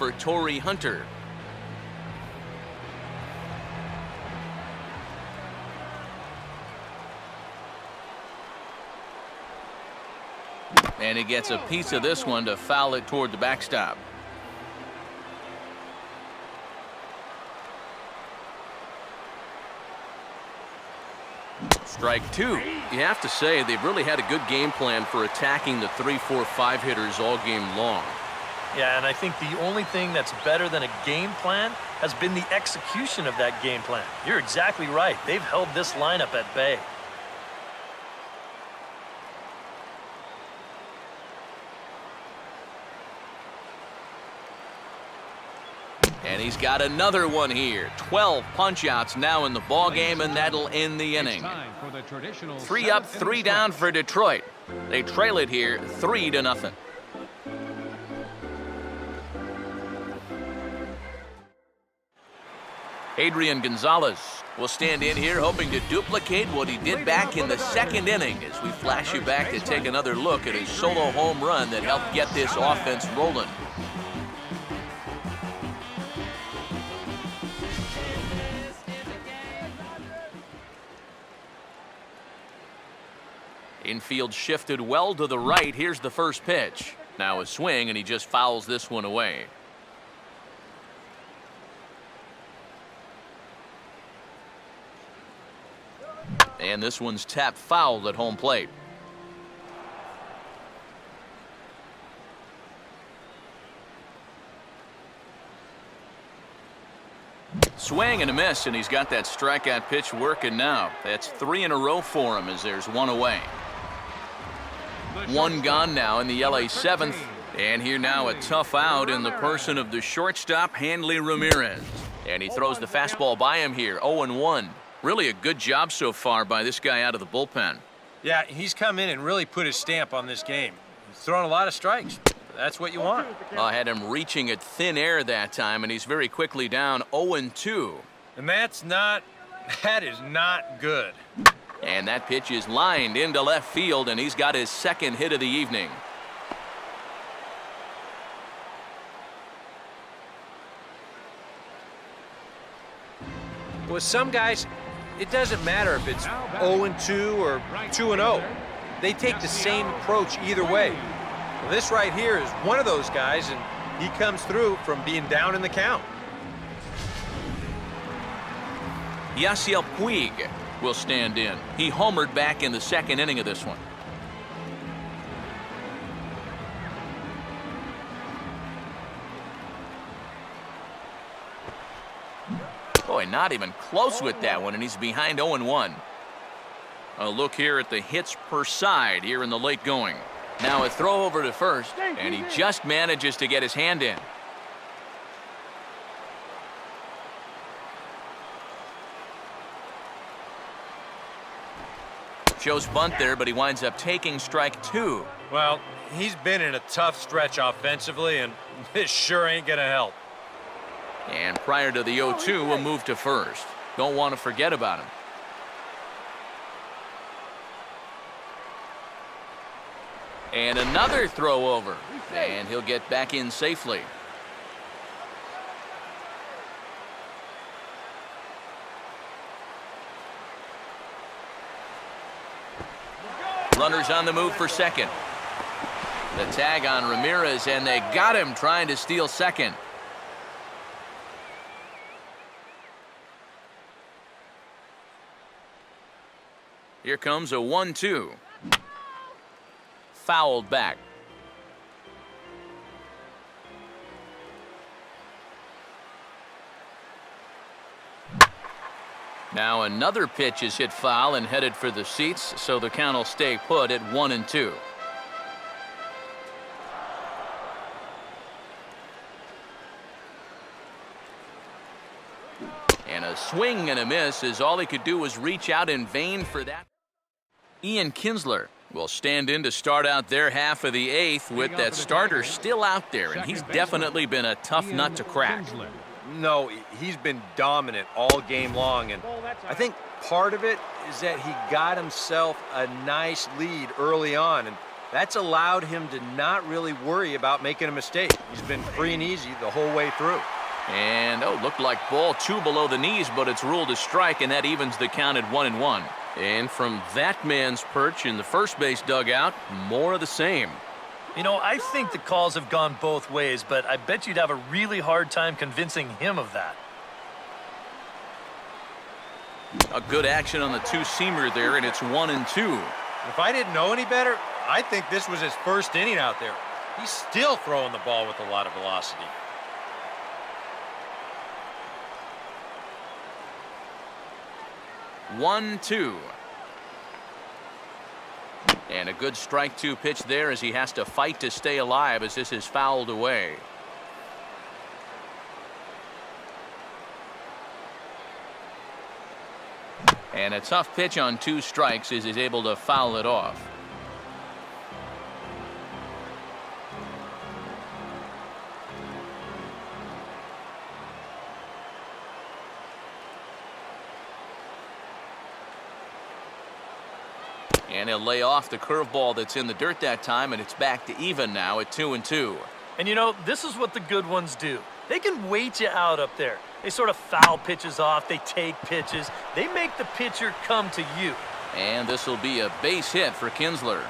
for Torii Hunter. And he gets a piece of this one to foul it toward the backstop. Strike two. You have to say they've really had a good game plan for attacking the 3, 4, 5 hitters all game long. Yeah, and I think the only thing that's better than a game plan has been the execution of that game plan. You're exactly right. They've held this lineup at bay. And he's got another one here. 12 punch-outs now in the ballgame, and that'll end the inning. 3 up, 3 down for Detroit. They trail it here 3-0. Adrian Gonzalez will stand in here hoping to duplicate what he did back in the 2nd inning as we flash you back to take another look at his solo home run that helped get this offense rolling. Infield shifted well to the right. Here's the first pitch. Now a swing, and he just fouls this one away. And this one's tapped foul at home plate. Swing and a miss, and he's got that strikeout pitch working now. That's 3 in a row for him as there's one away. One gone now in the LA 7th. And here now a tough out in the person of the shortstop, Hanley Ramirez. And he throws the fastball by him here, 0-1. Really a good job so far by this guy out of the bullpen. Yeah, he's come in and really put his stamp on this game. He's thrown a lot of strikes. That's what you want. I had him reaching at thin air that time, and he's very quickly down 0-2. And that is not good. And that pitch is lined into left field, and he's got his 2nd hit of the evening. With some guys, it doesn't matter if it's 0-2 or 2-0. They take the same approach either way. Well, this right here is one of those guys, and he comes through from being down in the count. Yasiel Puig will stand in. He homered back in the 2nd inning of this one. Boy, not even close with that one, and he's behind 0-1. A look here at the hits per side here in the late going. Now a throw over to first, and he just manages to get his hand in. Shows bunt there, but he winds up taking strike 2. Well, he's been in a tough stretch offensively, and this sure ain't gonna help. And prior to the 0-2, a move to first. Don't want to forget about him. And another throw over, and he'll get back in safely. Runners on the move for second. The tag on Ramirez, and they got him trying to steal second. Here comes a 1-2. Fouled back. Now another pitch is hit foul and headed for the seats, so the count will stay put at 1-2. And a swing and a miss, as all he could do was reach out in vain for that. Ian Kinsler will stand in to start out their half of the 8th with that starter still out there, and he's definitely been a tough nut to crack. No, he's been dominant all game long, and I think part of it is that he got himself a nice lead early on, and That's allowed him to not really worry about making a mistake. He's been free and easy the whole way through. And, looked like ball 2 below the knees, but it's ruled a strike, and that evens the count at 1-1. And from that man's perch in the first base dugout, more of the same. You know, I think the calls have gone both ways, but I bet you'd have a really hard time convincing him of that. A good action on the two-seamer there, and it's 1-2. If I didn't know any better, I think this was his first inning out there. He's still throwing the ball with a lot of velocity. One, two. And a good strike 2 pitch there as he has to fight to stay alive as this is fouled away. And a tough pitch on 2 strikes as he's able to foul it off. And he'll lay off the curveball that's in the dirt that time, and it's back to even now at 2-2. And you know, this is what the good ones do. They can wait you out up there. They sort of foul pitches off. They take pitches. They make the pitcher come to you. And this will be a base hit for Kinsler.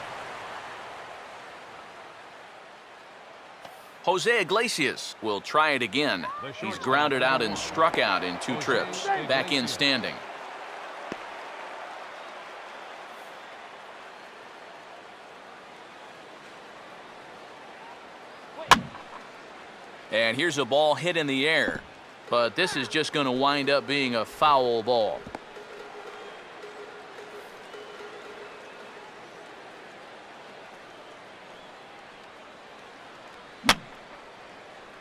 Jose Iglesias will try it again. He's grounded out and struck out in 2 trips. Back in standing. And here's a ball hit in the air. But this is just going to wind up being a foul ball.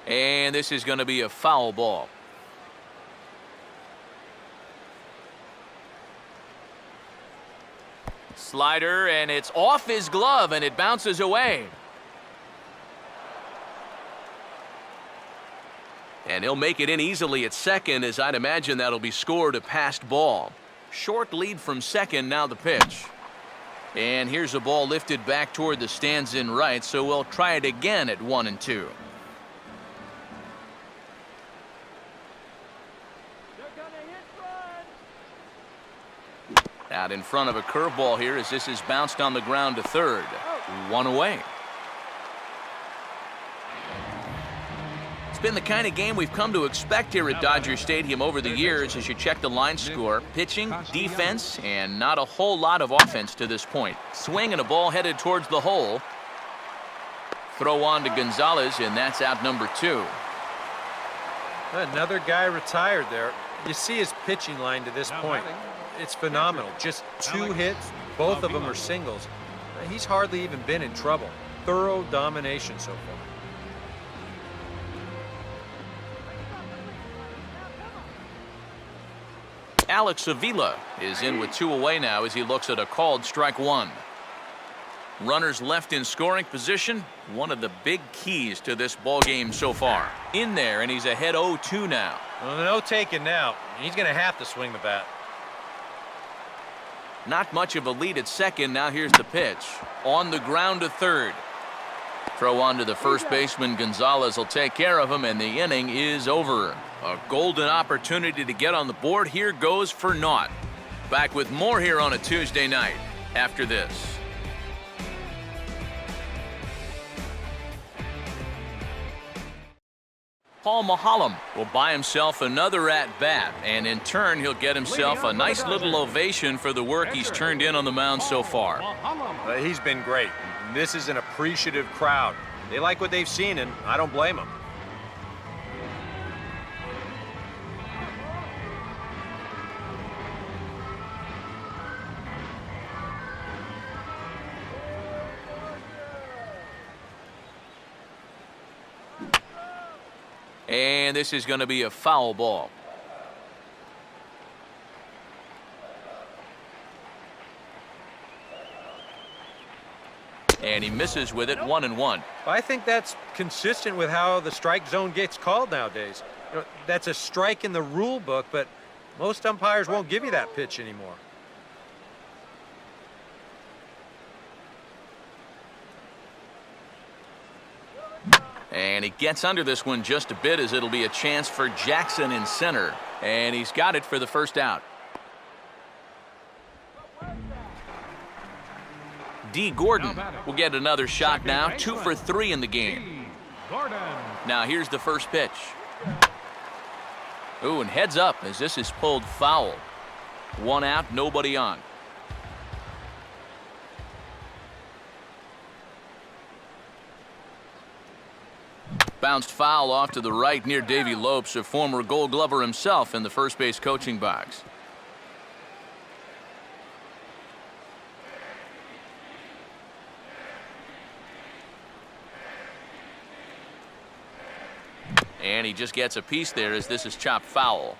And this is going to be a foul ball. Slider, and it's off his glove, and it bounces away. And he'll make it in easily at second, as I'd imagine that'll be scored a passed ball. Short lead from second, now the pitch. And here's a ball lifted back toward the stands in right, so we'll try it again at 1-2. Out in front of a curveball here as this is bounced on the ground to third. 1 away. It's been the kind of game we've come to expect here at Dodger Stadium over the years as you check the line score. Pitching, defense, and not a whole lot of offense to this point. Swing and a ball headed towards the hole. Throw on to Gonzalez, and that's out number 2. Another guy retired there. You see his pitching line to this point. It's phenomenal. Just 2 hits, both of them are singles. He's hardly even been in trouble. Thorough domination so far. Alex Avila is in with 2 away now as he looks at a called strike 1. Runners left in scoring position, one of the big keys to this ball game so far. In there, and he's ahead 0-2 now. Well, no taking now. He's going to have to swing the bat. Not much of a lead at second. Now here's the pitch. On the ground to third. Throw on to the first baseman. Gonzalez will take care of him, and the inning is over. A golden opportunity to get on the board here goes for naught. Back with more here on a Tuesday night after this. Paul Maholm will buy himself another at-bat, and in turn he'll get himself a nice little ovation for the work he's turned in on the mound so far. He's been great. This is an appreciative crowd. They like what they've seen, and I don't blame them. And this is going to be a foul ball. And he misses with it, 1-1. I think that's consistent with how the strike zone gets called nowadays. You know, that's a strike in the rule book, but most umpires won't give you that pitch anymore. And he gets under this one just a bit as it'll be a chance for Jackson in center. And he's got it for the first out. Dee Gordon will get another shot now. 2 for 3 in the game. Now here's the first pitch. Ooh, and heads up as this is pulled foul. 1 out, nobody on. Bounced foul off to the right near Davey Lopes, a former Gold Glover himself in the first base coaching box. And he just gets a piece there as this is chopped foul.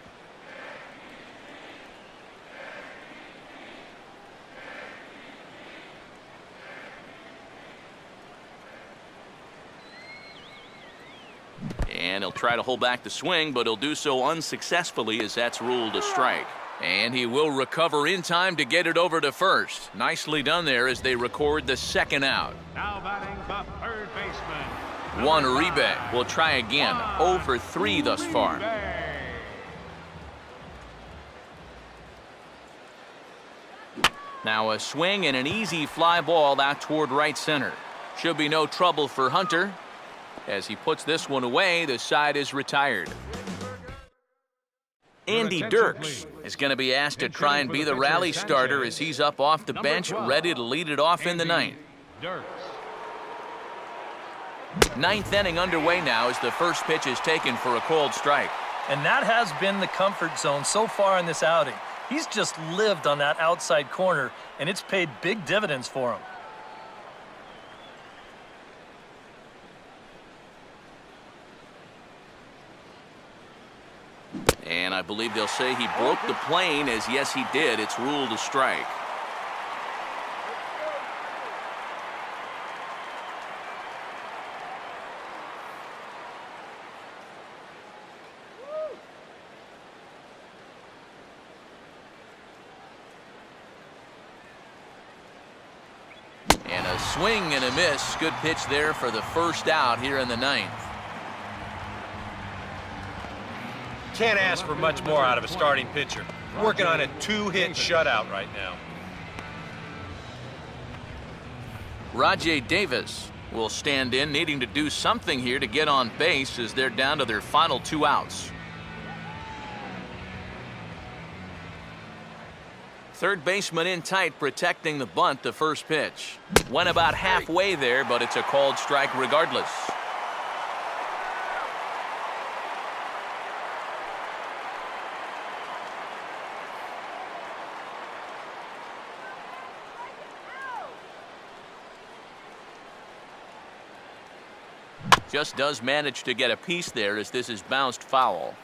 And he'll try to hold back the swing, but he'll do so unsuccessfully as that's ruled a strike. And he will recover in time to get it over to first. Nicely done there as they record the second out. Now batting the third baseman. Juan Uribe will try again. 0 for 3 thus far. Now a swing and an easy fly ball out toward right center. Should be no trouble for Hunter. As he puts this one away, the side is retired. Andy Dirks is going to be asked to try and be the rally starter as he's up off the bench, ready to lead it off in the ninth. Ninth inning underway now as the first pitch is taken for a called strike. And that has been the comfort zone so far in this outing. He's just lived on that outside corner, and it's paid big dividends for him. And I believe they'll say he broke the plane, as yes he did. It's ruled a strike. And a swing and a miss. Good pitch there for the first out here in the ninth. Can't ask for much more out of a starting pitcher. Working on a 2-hit shutout right now. Rajay Davis will stand in, needing to do something here to get on base as they're down to their final 2 outs. Third baseman in tight, protecting the bunt. The first pitch went about halfway there, but it's a called strike regardless. Just does manage to get a piece there as this is bounced foul.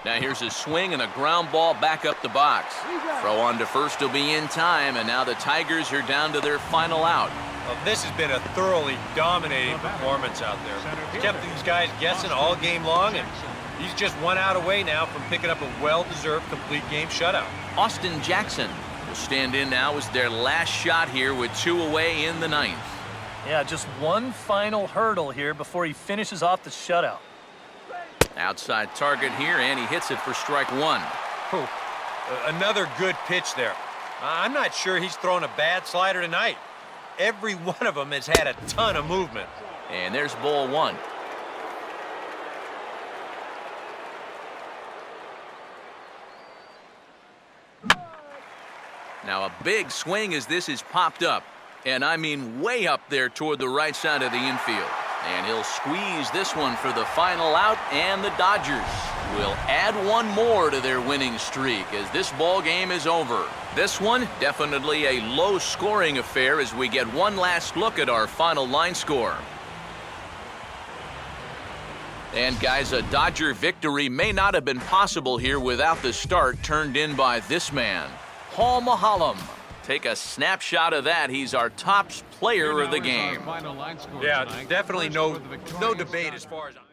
Now here's a swing and a ground ball back up the box. Throw on to first will be in time, and now the Tigers are down to their final out. Well, this has been a thoroughly dominating performance out there. He's kept these guys guessing all game long, and he's just 1 out away now from picking up a well-deserved complete game shutout. Austin Jackson will stand in now as their last shot here with 2 away in the ninth. Yeah, just one final hurdle here before he finishes off the shutout. Outside target here, and he hits it for strike 1. Another good pitch there. I'm not sure he's thrown a bad slider tonight. Every one of them has had a ton of movement. And there's ball 1. Now a big swing as this is popped up, and I mean way up there toward the right side of the infield. And he'll squeeze this one for the final out, and the Dodgers will add 1 more to their winning streak as this ball game is over. This one definitely a low-scoring affair as we get one last look at our final line score. And guys, a Dodger victory may not have been possible here without the start turned in by this man, Paul Maholm. Take a snapshot of that. He's our top player of the game. Yeah, definitely no debate as far as I'm